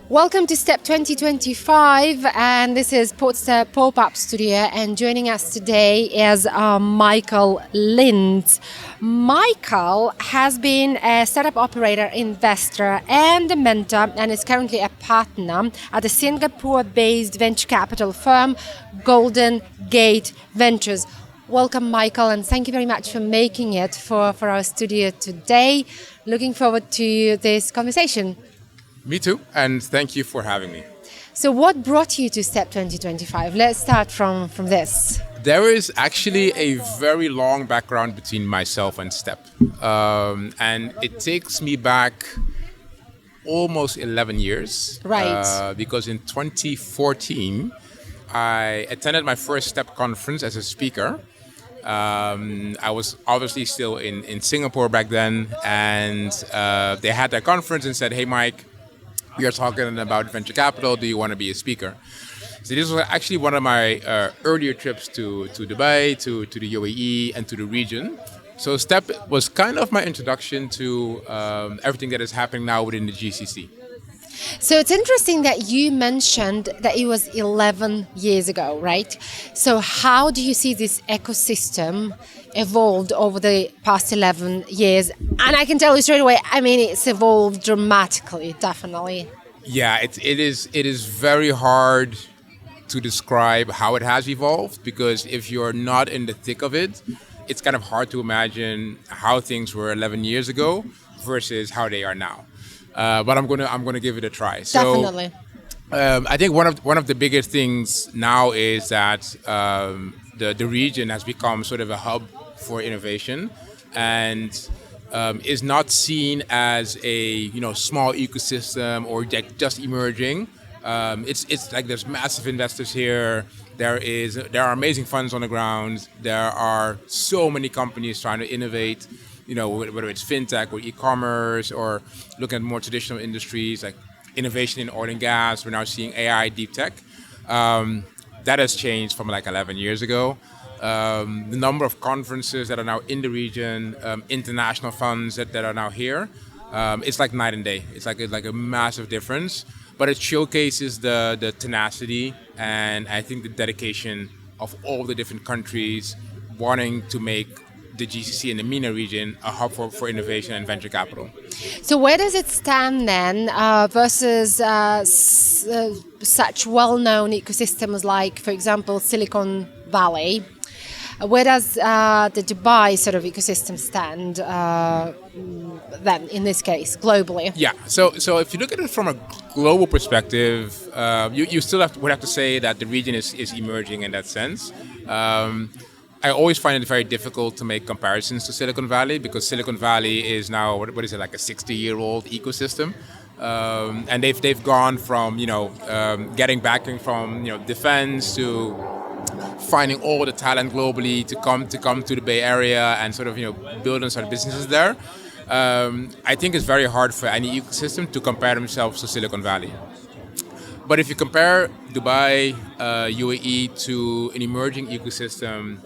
Welcome to Step 2025, and this is Podster Pop-Up Studio, and joining us today is Michael Lints. Michael has been a startup operator, investor, and a mentor, and is currently a partner at the Singapore-based venture capital firm Golden Gate Ventures. Welcome, Michael, and thank you very much for making it for our studio today. Looking forward to this conversation. Me too, and thank you for having me. So what brought you to Step 2025? Let's start from this. There is actually a very long background between myself and Step. And it takes me back almost 11 years. Right. Because in 2014, I attended my first Step conference as a speaker. I was obviously still in Singapore back then, and they had their conference and said, "Hey, Mike, we are talking about venture capital. Do you want to be a speaker?" So this was actually one of my earlier trips to Dubai, to the UAE, and to the region. So Step was kind of my introduction to everything that is happening now within the GCC. So it's interesting that you mentioned that it was 11 years ago, right? So how do you see this ecosystem evolved over the past 11 years? And I can tell you straight away, I mean, it's evolved dramatically, definitely. Yeah, it is very hard to describe how it has evolved, because if you're not in the thick of it, it's kind of hard to imagine how things were 11 years ago versus how they are now. But I'm gonna give it a try. So, Definitely. I think one of the biggest things now is that the region has become sort of a hub for innovation, and is not seen as a small ecosystem or just emerging. It's like there's massive investors here. There are amazing funds on the ground. There are so many companies trying to innovate. Whether it's fintech or e-commerce, or look at more traditional industries like innovation in oil and gas. We're now seeing AI, deep tech. That has changed from like 11 years ago. The number of conferences that are now in the region, international funds that are now here, it's like night and day. It's like a massive difference. But it showcases the tenacity and I think the dedication of all the different countries wanting to make the GCC and the MENA region a hub for innovation and venture capital. So where does it stand then versus such well-known ecosystems like, for example, Silicon Valley? Where does the Dubai sort of ecosystem stand then, in this case, globally? Yeah, so if you look at it from a global perspective, you still would have to say that the region is emerging in that sense. I always find it very difficult to make comparisons to Silicon Valley, because Silicon Valley is now, what is it, like a 60-year-old ecosystem, and they've gone from getting backing from defense to finding all the talent globally to come to the Bay Area and sort of building sort of businesses there. I think it's very hard for any ecosystem to compare themselves to Silicon Valley. But if you compare Dubai, UAE to an emerging ecosystem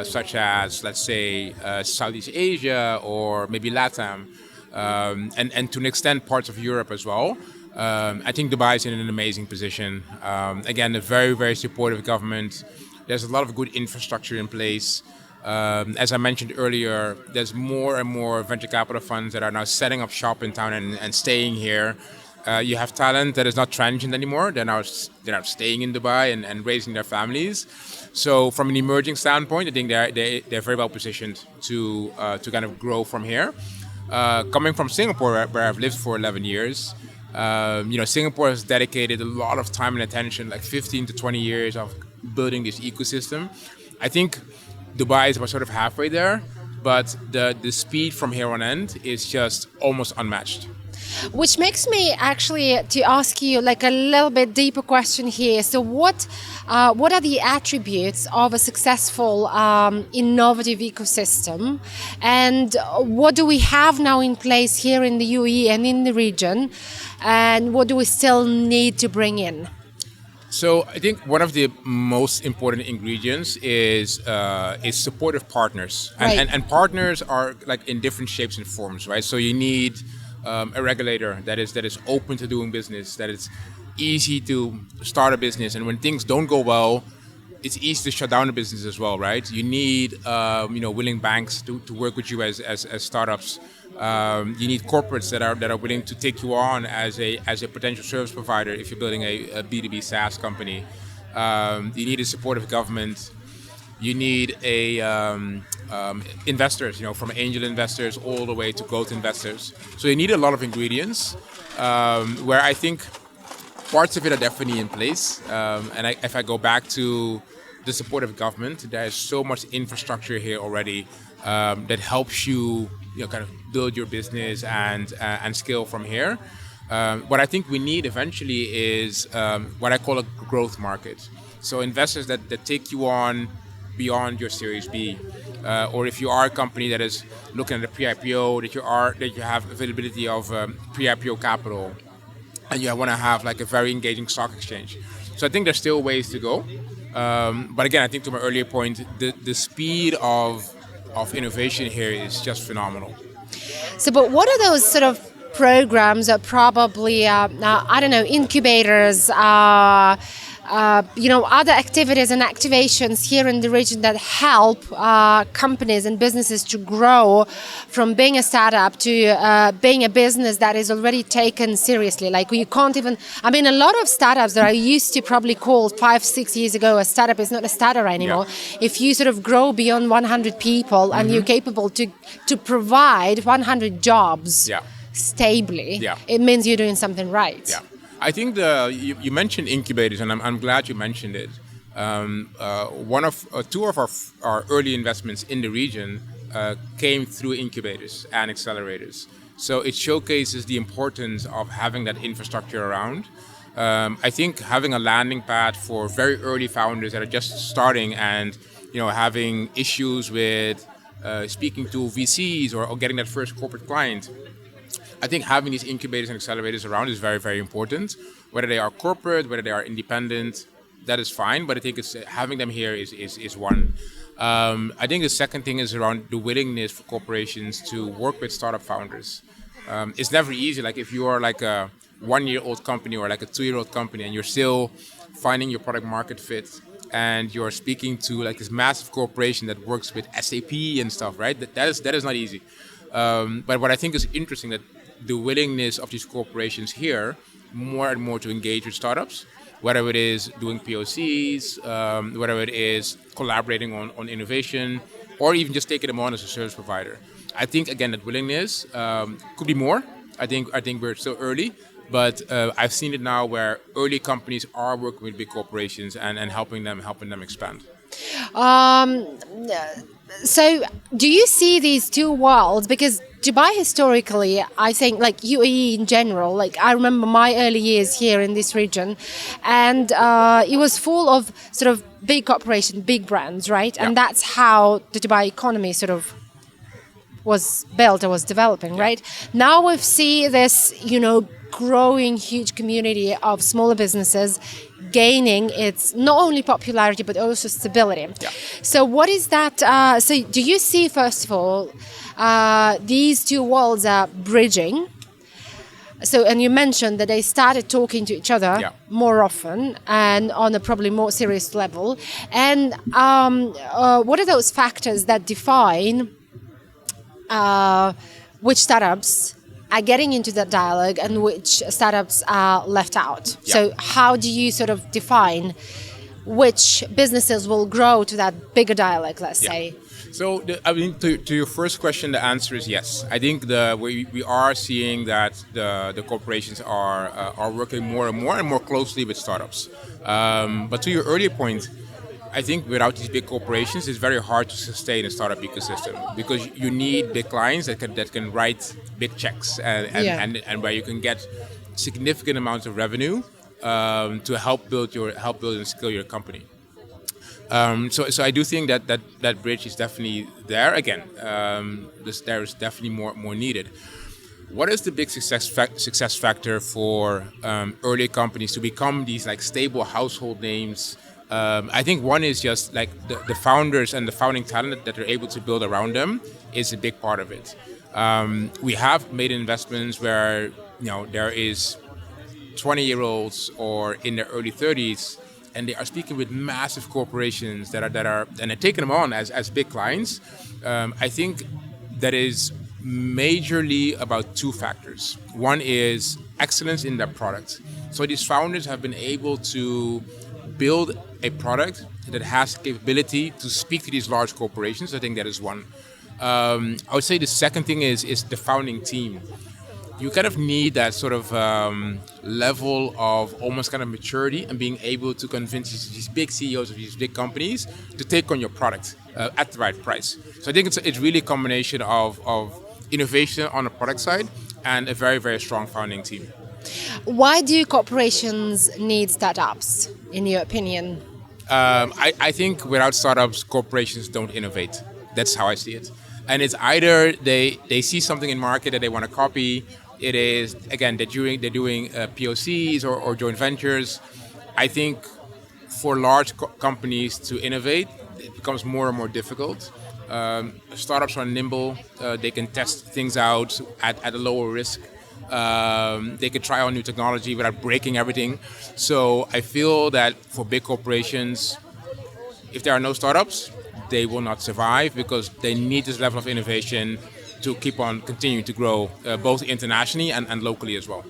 such as, let's say, Southeast Asia or maybe LATAM, and to an extent parts of Europe as well, I think Dubai is in an amazing position. Again, a very, very supportive government. There's a lot of good infrastructure in place. As I mentioned earlier, there's more and more venture capital funds that are now setting up shop in town and staying here. You have talent that is not transient anymore. They're now staying in Dubai and raising their families. So from an emerging standpoint, I think they're very well positioned to kind of grow from here. Coming from Singapore, where I've lived for 11 years, Singapore has dedicated a lot of time and attention, like 15 to 20 years of building this ecosystem. I think Dubai is about sort of halfway there, but the speed from here on end is just almost unmatched. Which makes me actually to ask you like a little bit deeper question here. So what are the attributes of a successful innovative ecosystem, and what do we have now in place here in the UAE and in the region, and what do we still need to bring in? So I think one of the most important ingredients is supportive partners, Right. and partners are like in different shapes and forms, right? So you need a regulator that is open to doing business, that it's easy to start a business, and when things don't go well, it's easy to shut down a business as well, right? You need willing banks to work with you as startups. You need corporates that are willing to take you on as a potential service provider if you're building a B2B SaaS company. You need a supportive government. You need investors, from angel investors all the way to growth investors. So you need a lot of ingredients, where I think parts of it are definitely in place. If I go back to the supportive government, there is so much infrastructure here already that helps you, kind of build your business and scale from here. What I think we need eventually is what I call a growth market. So investors that take you on beyond your Series B, or if you are a company that is looking at a pre-IPO, that you have availability of pre-IPO capital, and you want to have like a very engaging stock exchange. So I think there's still ways to go. But again, I think to my earlier point, the speed of innovation here is just phenomenal. So, but what are those sort of programs that probably, I don't know, incubators, other activities and activations here in the region that help companies and businesses to grow from being a startup to being a business that is already taken seriously? Like you can't even, a lot of startups that I used to probably call 5-6 years ago a startup is not a startup anymore. Yeah. If you sort of grow beyond 100 people and you're capable to provide 100 jobs stably, it means you're doing something right. Yeah. I think you mentioned incubators, and I'm glad you mentioned it. Two of our early investments in the region came through incubators and accelerators. So it showcases the importance of having that infrastructure around. I think having a landing pad for very early founders that are just starting and having issues with speaking to VCs or getting that first corporate client. I think having these incubators and accelerators around is very, very important. Whether they are corporate, whether they are independent, that is fine. But I think having them here is one. I think the second thing is around the willingness for corporations to work with startup founders. It's never easy. Like if you are like a 1-year-old company or like a 2-year-old company and you're still finding your product market fit and you're speaking to like this massive corporation that works with SAP and stuff, right? That is not easy. But what I think is interesting that the willingness of these corporations here more and more to engage with startups, whether it is doing POCs, whether it is collaborating on innovation, or even just taking them on as a service provider. I think, again, that willingness could be more. I think we're still early, but I've seen it now where early companies are working with big corporations and helping them expand. So do you see these two worlds? Because Dubai historically, I think, like UAE in general, like I remember my early years here in this region, and it was full of sort of big corporations, big brands, right? Yeah. And that's how the Dubai economy sort of was built or was developing, right? Now we see this, growing huge community of smaller businesses gaining its not only popularity but also stability. Yeah. So what is that? So do you see, first of all, these two worlds are bridging? So, and you mentioned that they started talking to each other more often and on a probably more serious level. And what are those factors that define which startups are getting into that dialogue and which startups are left out? Yeah. So how do you sort of define which businesses will grow to that bigger dialogue, let's say? So, to your first question, the answer is yes. I think we are seeing that the corporations are working more and more closely with startups. But to your earlier point, I think without these big corporations, it's very hard to sustain a startup ecosystem because you need big clients that can write big checks and where you can get significant amounts of revenue to help build and scale your company. So I do think that bridge is definitely there. Again, there is definitely more needed. What is the big success factor for early companies to become these like stable household names? I think one is just like the founders and the founding talent that they're able to build around them is a big part of it. We have made investments where there is 20-year-olds or in their early 30s, and they are speaking with massive corporations that are and they're taking them on as big clients. I think that is majorly about two factors. One is excellence in their product. So these founders have been able to build a product that has the capability to speak to these large corporations. I think that is one. I would say the second thing is the founding team. You kind of need that sort of level of almost kind of maturity and being able to convince these big CEOs of these big companies to take on your product at the right price. So I think it's really a combination of innovation on the product side and a very, very strong founding team. Why do corporations need startups, in your opinion? I think without startups, corporations don't innovate. That's how I see it. And it's either they see something in market that they want to copy. It is, again, they're doing POCs or joint ventures. I think for large companies to innovate, it becomes more and more difficult. Startups are nimble. They can test things out at a lower risk. They could try on new technology without breaking everything. So I feel that for big corporations, if there are no startups, they will not survive because they need this level of innovation to keep on continuing to grow, both internationally and locally as well.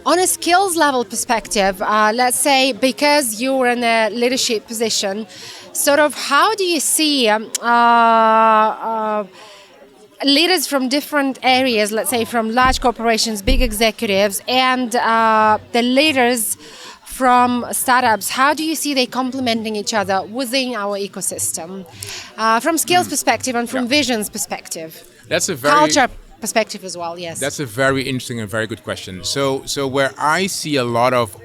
On a skills level perspective, let's say because you're in a leadership position, sort of how do you see leaders from different areas, let's say from large corporations, big executives, and the leaders from startups, how do you see they complementing each other within our ecosystem? From skills perspective and from visions perspective. That's a very culture perspective as well, yes. That's a very interesting and very good question. So where I see a lot of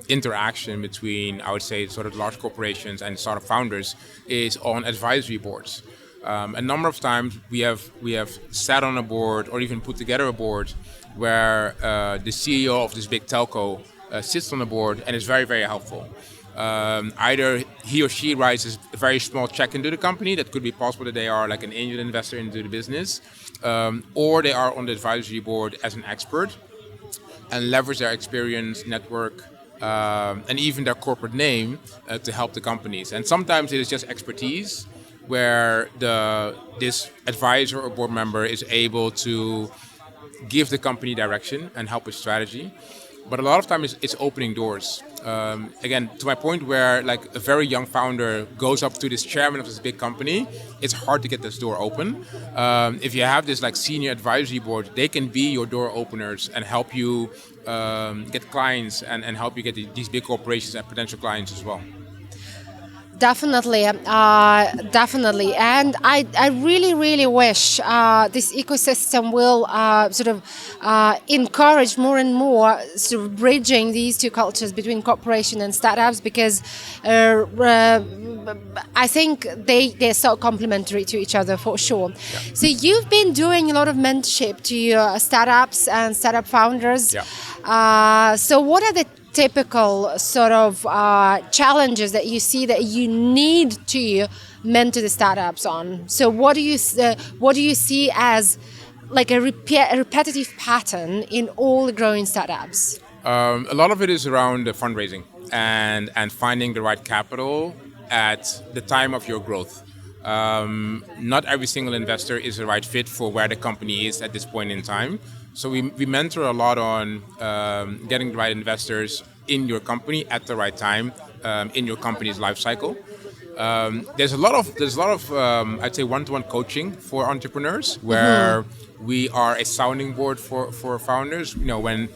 interaction between, I would say, sort of large corporations and startup founders is on advisory boards. A number of times we have sat on a board or even put together a board where the CEO of this big telco sits on the board and is very, very helpful. Either he or she writes a very small check into the company. That could be possible that they are like an angel investor into the business, or they are on the advisory board as an expert and leverage their experience, network, and even their corporate name to help the companies. And sometimes it is just expertise where this advisor or board member is able to give the company direction and help with strategy. But a lot of times it's opening doors. Again, to my point where like a very young founder goes up to this chairman of this big company, it's hard to get this door open. If you have this like senior advisory board, they can be your door openers and help you get clients and help you get these big corporations and potential clients as well. Definitely, definitely. And I really, really wish this ecosystem will sort of encourage more and more sort of bridging these two cultures between corporation and startups, because I think they're so complementary to each other for sure. Yeah. So you've been doing a lot of mentorship to startups and startup founders. Yeah. So what are the typical sort of challenges that you see that you need to mentor the startups on? So what do you see as like a repetitive pattern in all the growing startups? A lot of it is around the fundraising and finding the right capital at the time of your growth. Not every single investor is the right fit for where the company is at this point in time. So we mentor a lot on getting the right investors in your company at the right time in your company's life cycle. There's a lot of I'd say one-to-one coaching for entrepreneurs where we are a sounding board for founders. You know, when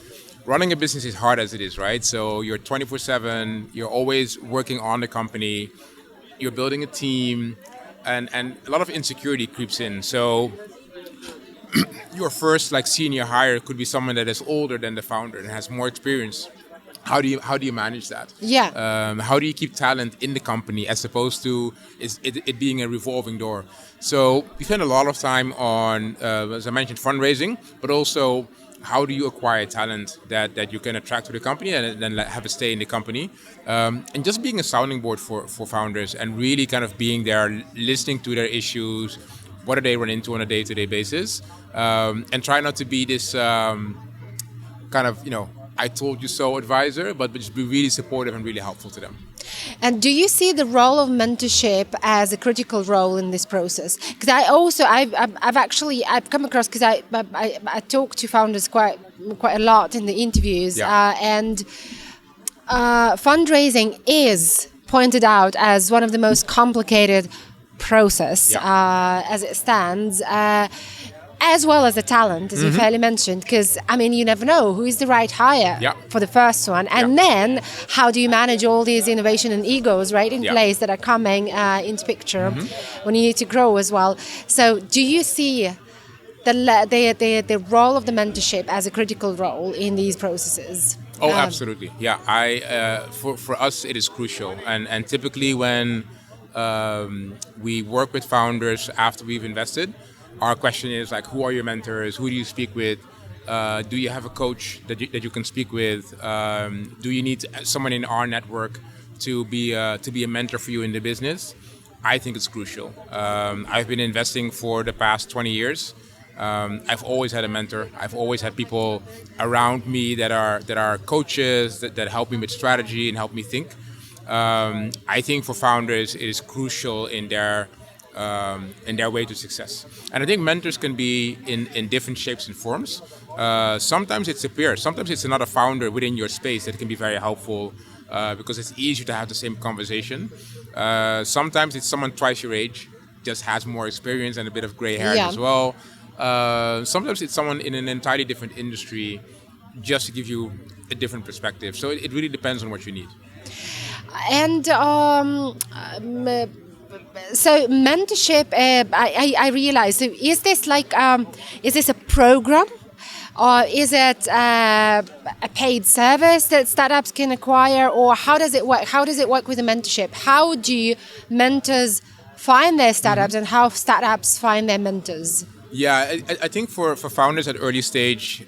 running a business is hard as it is, right? So you're 24/7. You're always working on the company. You're building a team, and a lot of insecurity creeps in. So your first like senior hire could be someone that is older than the founder and has more experience. How do you manage that? Yeah. How do you keep talent in the company as opposed to it being a revolving door? So we spend a lot of time on, as I mentioned, fundraising, but also how do you acquire talent that you can attract to the company and then have a stay in the company, and just being a sounding board for founders and really kind of being there, listening to their issues, what do they run into on a day-to-day basis, and try not to be this kind of, I told you so advisor, but just be really supportive and really helpful to them. And do you see the role of mentorship as a critical role in this process? Because I've come across, because I talk to founders quite a lot in the interviews, and fundraising is pointed out as one of the most complicated process as it stands. As well as the talent, as you fairly mentioned, because, you never know who is the right hire for the first one. And then how do you manage all these innovation and egos, right, in place that are coming into picture when you need to grow as well. So do you see the role of the mentorship as a critical role in these processes? Oh, absolutely. Yeah, for us, it is crucial. And typically when we work with founders after we've invested, our question is like, who are your mentors? Who do you speak with? Do you have a coach that you can speak with? Do you need someone in our network to be a mentor for you in the business? I think it's crucial. I've been investing for the past 20 years. I've always had a mentor. I've always had people around me that are coaches that help me with strategy and help me think. I think for founders, it is crucial in their way to success. And I think mentors can be in different shapes and forms. Sometimes it's a peer. Sometimes it's another founder within your space that can be very helpful because it's easier to have the same conversation. Sometimes it's someone twice your age, just has more experience and a bit of gray hair as well. Sometimes it's someone in an entirely different industry just to give you a different perspective. So it really depends on what you need. And so mentorship, I realize, so is this a program, or is it a paid service that startups can acquire, or how does it work? How does it work with the mentorship? How do mentors find their startups and how startups find their mentors? Yeah, I think for founders at early stage,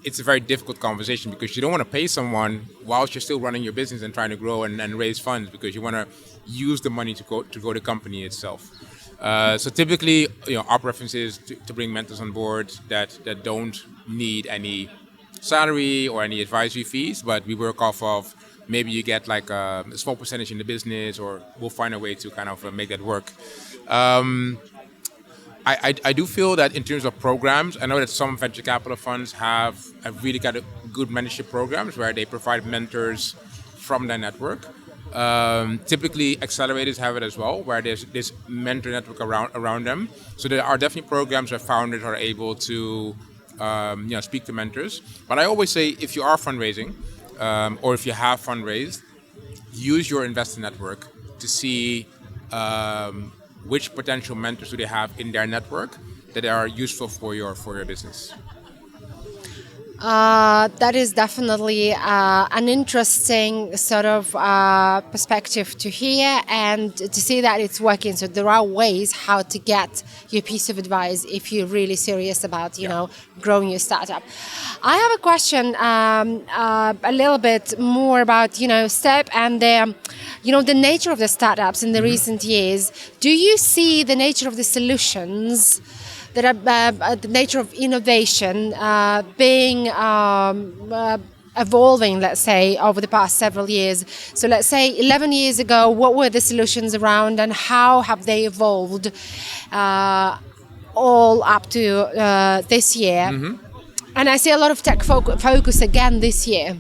it's a very difficult conversation because you don't want to pay someone whilst you're still running your business and trying to grow and raise funds, because you want to use the money to grow the company itself. So typically, our preference is to bring mentors on board that don't need any salary or any advisory fees, but we work off of maybe you get like a small percentage in the business, or we'll find a way to kind of make that work. I do feel that in terms of programs, I know that some venture capital funds have really got a good mentorship programs where they provide mentors from their network. Typically, accelerators have it as well, where there's this mentor network around them. So there are definitely programs where founders are able to speak to mentors. But I always say, if you are fundraising or if you have fundraised, use your investor network to see which potential mentors do they have in their network that are useful for your business. That is definitely an interesting sort of perspective to hear and to see that it's working. So there are ways how to get your piece of advice if you're really serious about, growing your startup. I have a question a little bit more about, STEP and the nature of the startups in the recent years. Do you see the nature of the solutions that are the nature of innovation being evolving, let's say, over the past several years? So let's say 11 years ago, what were the solutions around and how have they evolved all up to this year? And I see a lot of tech focus again this year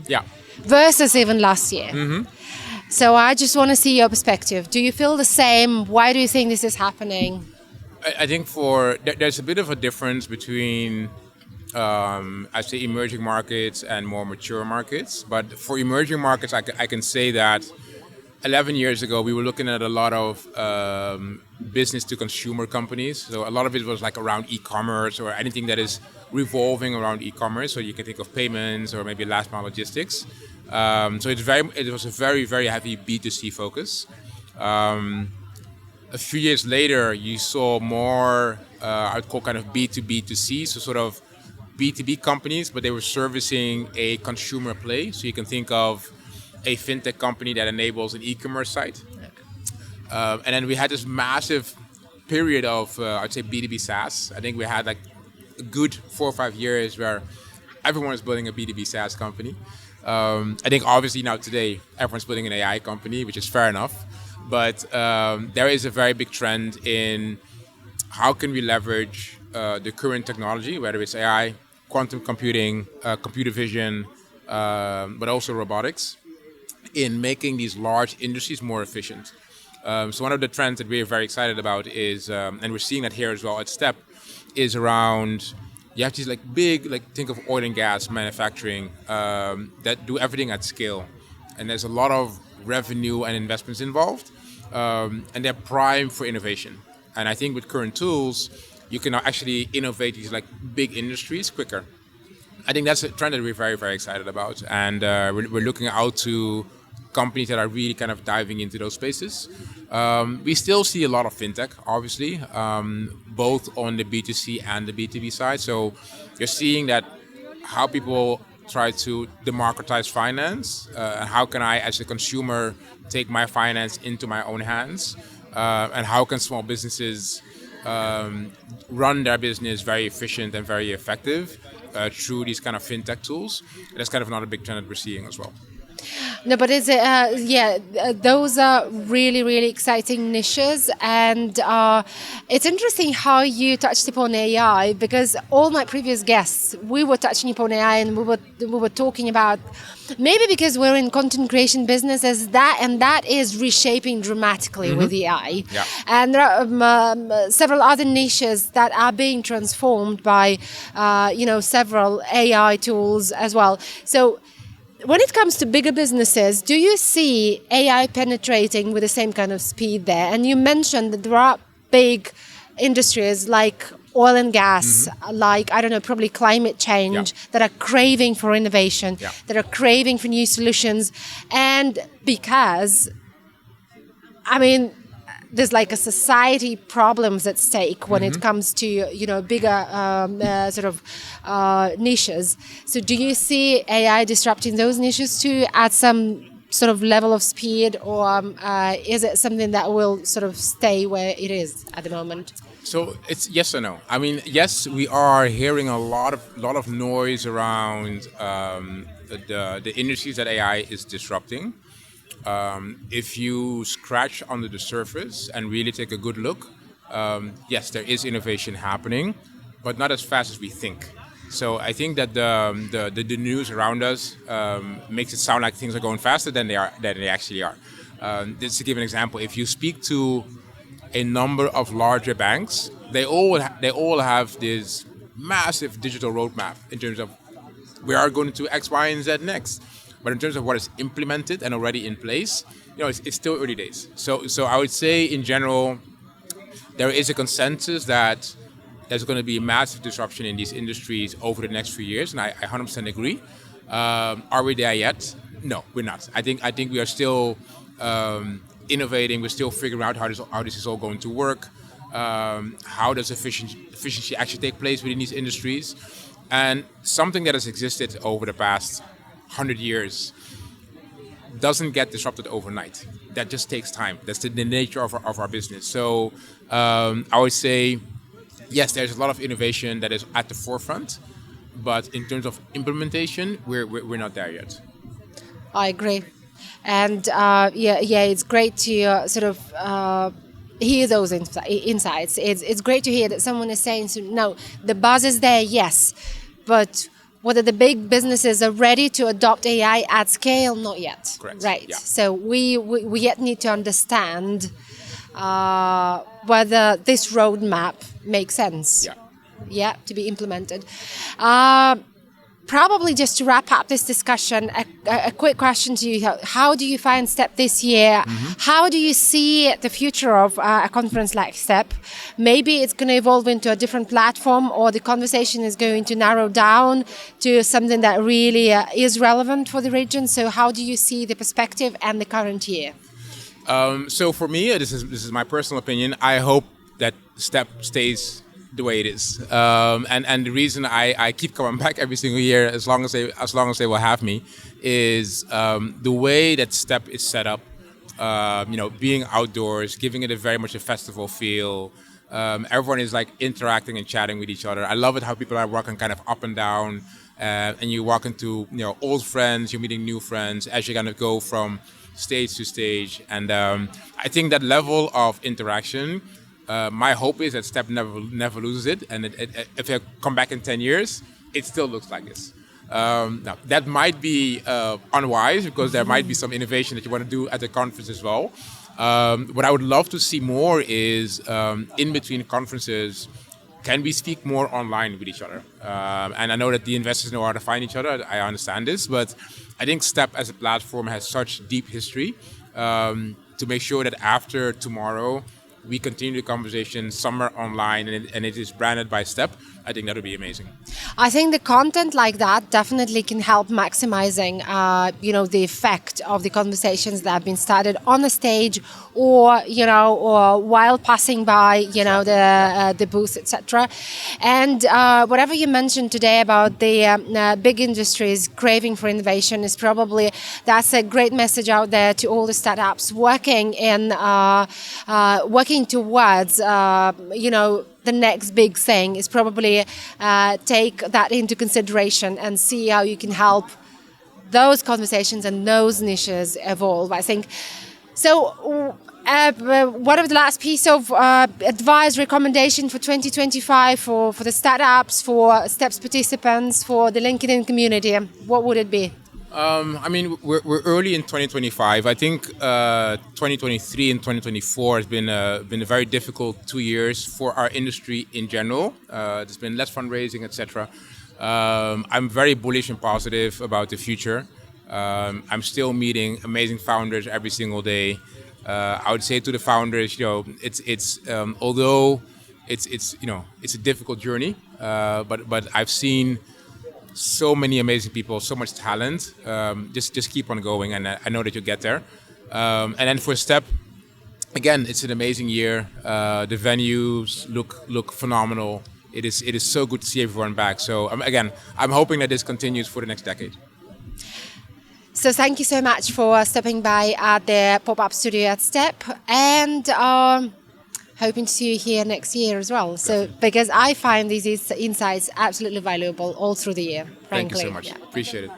versus even last year. So I just want to see your perspective. Do you feel the same? Why do you think this is happening? I think there's a bit of a difference between, I'd say, emerging markets and more mature markets. But for emerging markets, I can say that 11 years ago, we were looking at a lot of business-to-consumer companies. So a lot of it was like around e-commerce or anything that is revolving around e-commerce. So you can think of payments or maybe last-mile logistics. So it was a very, very heavy B2C focus. A few years later, you saw more, I'd call kind of B2B2C, so sort of B2B companies, but they were servicing a consumer play. So you can think of a fintech company that enables an e-commerce site. And then we had this massive period of I'd say B2B SaaS. I think we had like a good 4 or 5 years where everyone was building a B2B SaaS company. I think obviously now today everyone's building an AI company, which is fair enough. But there is a very big trend in how can we leverage the current technology, whether it's AI, quantum computing, computer vision, but also robotics, in making these large industries more efficient. So one of the trends that we're very excited about is, and we're seeing that here as well at Step, is around you have these like big, like think of oil and gas manufacturing that do everything at scale, and there's a lot of revenue and investments involved, and they're prime for innovation. And I think with current tools, you can now actually innovate these like big industries quicker. I think that's a trend that we're very, very excited about, and we're looking out to companies that are really kind of diving into those spaces. We still see a lot of fintech, obviously, both on the B2C and the B2B side. So you're seeing that how people try to democratize finance, and how can I, as a consumer, take my finance into my own hands, and how can small businesses run their business very efficient and very effective through these kind of fintech tools. That's kind of another big trend that we're seeing as well. No, but it's those are really, really exciting niches, and it's interesting how you touched upon AI, because all my previous guests, we were touching upon AI, and we were talking about, maybe because we're in content creation businesses, that is reshaping dramatically with AI, and there are several other niches that are being transformed by several AI tools as well. So when it comes to bigger businesses, do you see AI penetrating with the same kind of speed there? And you mentioned that there are big industries like oil and gas, like, I don't know, probably climate change, that are craving for innovation, that are craving for new solutions. And because, I mean, there's like a society problems at stake when it comes to bigger niches. So do you see AI disrupting those niches too at some sort of level of speed, or is it something that will sort of stay where it is at the moment? So it's yes or no. I mean, yes, we are hearing a lot of noise around the industries that AI is disrupting. If you scratch under the surface and really take a good look, yes, there is innovation happening, but not as fast as we think. So I think that the news around us makes it sound like things are going faster than they actually are. Just to give an example, if you speak to a number of larger banks, they all have this massive digital roadmap in terms of we are going to X, Y, and Z next. But in terms of what is implemented and already in place, it's still early days. So I would say in general, there is a consensus that there's going to be a massive disruption in these industries over the next few years, and I 100% agree. Are we there yet? No, we're not. I think we are still innovating. We're still figuring out how this is all going to work. How does efficiency actually take place within these industries? And something that has existed over the past 100 years doesn't get disrupted overnight. That just takes time. That's the nature of our business. So I would say, yes, there's a lot of innovation that is at the forefront, but in terms of implementation, we're not there yet. I agree. And it's great to hear those insights. It's great to hear that someone is saying, so, no, the buzz is there, yes, but whether the big businesses are ready to adopt AI at scale, not yet. Correct. Right. Yeah. So we yet need to understand whether this roadmap makes sense. Yeah. To be implemented. Probably just to wrap up this discussion, a quick question to you. How do you find STEP this year? How do you see the future of a conference like STEP? Maybe it's going to evolve into a different platform, or the conversation is going to narrow down to something that really is relevant for the region. So how do you see the perspective and the current year? So for me, this is my personal opinion. I hope that STEP stays the way it is, and the reason I keep coming back every single year, as long as they will have me, is the way that STEP is set up. Being outdoors, giving it a very much a festival feel, Everyone is like interacting and chatting with each other. I love it how people are walking kind of up and down, and you walk into old friends, you're meeting new friends as you're gonna go from stage to stage. And I think that level of interaction. My hope is that Step never loses it, and if you come back in 10 years, it still looks like this. Now, that might be unwise because there might be some innovation that you want to do at the conference as well. What I would love to see more is in between conferences, can we speak more online with each other? And I know that the investors know how to find each other. I understand this, but I think Step as a platform has such deep history to make sure that after tomorrow, we continue the conversation somewhere online and it is branded by Step. I think that would be amazing. I think the content like that definitely can help maximizing, the effect of the conversations that have been started on the stage, or while passing by, the booth, etc. And whatever you mentioned today about the big industries craving for innovation that's a great message out there to all the startups working towards, the next big thing is probably take that into consideration and see how you can help those conversations and those niches evolve. I think so. What are the last piece of advice, recommendation for 2025 for the startups, for Steps participants, for the LinkedIn community? What would it be? We're early in 2025. I think 2023 and 2024 has been a very difficult 2 years for our industry in general. There's been less fundraising, etc. I'm very bullish and positive about the future. I'm still meeting amazing founders every single day. I would say to the founders, although it's a difficult journey, but I've seen so many amazing people, so much talent. Just keep on going, and I know that you'll get there. And then for Step, again, it's an amazing year. The venues look phenomenal. It is so good to see everyone back. So I'm hoping that this continues for the next decade. So thank you so much for stopping by at the pop-up studio at Step, and hoping to see you here next year as well. So, because I find these insights absolutely valuable all through the year, frankly. Thank you so much. Yeah. Appreciate it.